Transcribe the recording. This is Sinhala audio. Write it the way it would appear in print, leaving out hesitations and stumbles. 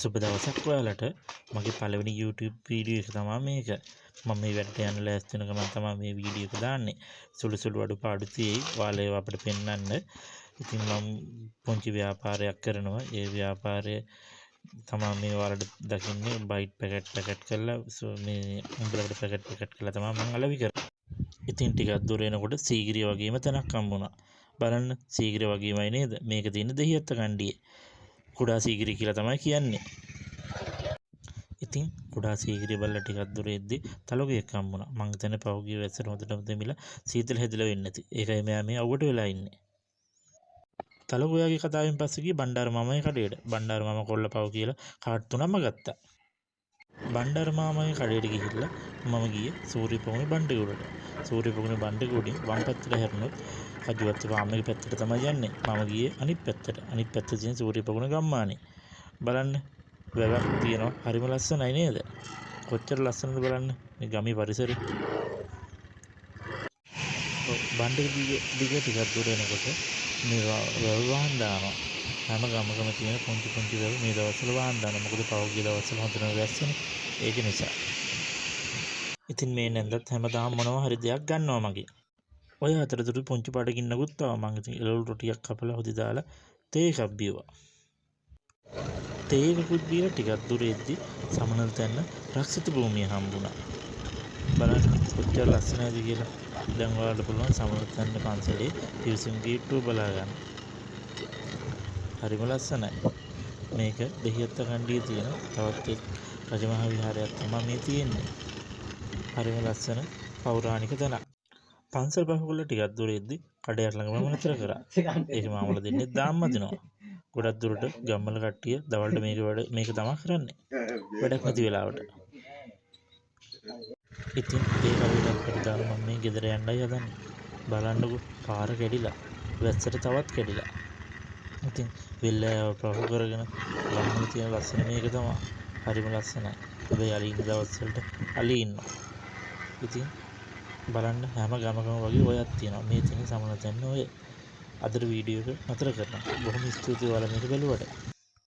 සුබ දවසක් ඔයාලට. මගේ පළවෙනි YouTube වීඩියෝ එක තමයි මේක. මම මේ වැඩට යන්න ලෑස්ති වෙන ගමන් තමයි මේ වීඩියෝ එක දාන්නේ. සුළු අඩුපාඩු තියෙයි. ඔයාලා ඒවා අපිට පෙන්වන්න. ඉතින් මම පුංචි ව්‍යාපාරයක් කරනවා. ඒ ව්‍යාපාරය තමයි මේ ඔයාලට දකින්නේ බයිට් පැකට් කරලා මේ උඹලකට පැකට් කරලා තමයි මම අලවි කරන්නේ. ඉතින් ටිකක් දුර එනකොට සීගිරිය වගේම තැනක් හම්බුණා. බලන්න සීගිරිය වගේමයි නේද? මේක තියෙන දෙහිඅත්ත කණ්ඩියේ. කුඩා සීගිරිය කියලා තමයි කියන්නේ. ඉතින් කුඩා සීගිරිය බලලා ටිකක් දුර එද්දි තලගයක් හම්බුණා. මං හිතන්නේ පහුගිය වැස්සට හොඳටම දෙමිලා සීතල හැදිලා වෙන්නේ නැති. ඒකයි මෙයා මේ අවුවට වෙලා ඉන්නේ. තලගොයාගේ කතාවෙන් පස්සේ ගියේ බණ්ඩාර මාමගේ කඩේට. බණ්ඩාර මාමා කොල්ලපව කියලා කාඩ් තුනක්ම ගත්තා. බණ්ඩාර මාමගේ කඩේට ගිහිල්ලා මම ගියේ සූරිපොගුනේ බණ්ඩේගොඩට. සූරිපොගුනේ බණ්ඩේගොඩින් වම් පැත්තට හැරුණොත් කජුවත්ත ෆාම් එක පැත්තට තමයි යන්නේ. මම ගියේ අනිත් පැත්තට. අනිත් පැත්තේ තියෙන සූරිපොගුනේ ගම්මානේ. බලන්න වැවක් තියෙනවා. හරිම ලස්සනයි නේද? කොච්චර ලස්සනද බලන්න මේ ගමේ පරිසරය. බණ්ඩේ දිග ටිකක් දුර එනකොට මේ වැව වහන් දානවා. හැම ගමකම තියෙන පුංචි වැව මේ දවස්වල වහන් දානවා. මොකද පහුගිය දවස්වල හොඳටම වැස්සනේ. ඒක නිසා. ඉතින් මේ නැන්දත් හැමදාම මොනවා හරි දෙයක් ගන්නවා මගේ. ඔය අතරතුර පුංචි බඩගින්නකුත් ආවා. මං ඉතින් එළවලු රොටියක් කපලා හොදි දාලා තේ එකක් බිව්වා. තේ එකකුත් බීලා ටිකක් දුර එද්දි සමනල තැන්න රක්ෂිත භූමිය හම්බුණා. බලන්න කොච්චර ලස්සනයිද කියලා. දැන් ඔයාලට පුළුවන් සමනල තැන්න පන්සලේ පිවිසුම් ගේට්ටුව බලා ගන්න. හරිම ලස්සනයි. මේක දෙහිඅත්ත කණ්ඩියේ තියෙන තවත් එක් රජමහා විහාරයක් තමයි මේ තියෙන්නේ. හරිම ලස්සන පෞරාණික තැනක්. පන්සල් පහුවල ටිකක් දුර එද්දි කඩයක් ළඟම නතර කරා. ඒක මාමල දෙන්නේ දාම්ම දෙනවා. ගොඩක් දුරට ගම්වල කට්ටිය දවල්ට මේක තමයි කරන්නේ. වැඩක් නැති වෙලාවට. ඉතින් ඒ කඩේට පරිදාලා මම මේ ගෙදර යන්නයි හදන්නේ. බලන්නකෝ පාර කැඩිලා. වැස්සට තවත් කැඩිලා. ඉතින් වෙල්ලෑව පහු කරගෙන ගම්වල තියෙන ලස්සන මේක තමයි. හරිම ලස්සනයි. හැබැයි අලි ඉන්න දවස් වලට අලි ඉන්නවා. ඉතින් බලන්න හැම ගමකම වගේ ඔයක් තියෙනවා. මේ තියෙන සමනල තැන්න ඔය. අදට වීඩියෝ එක නතර කරනවා. බොහොම ස්තුතියි ඔයාලා මේක බැලුවට.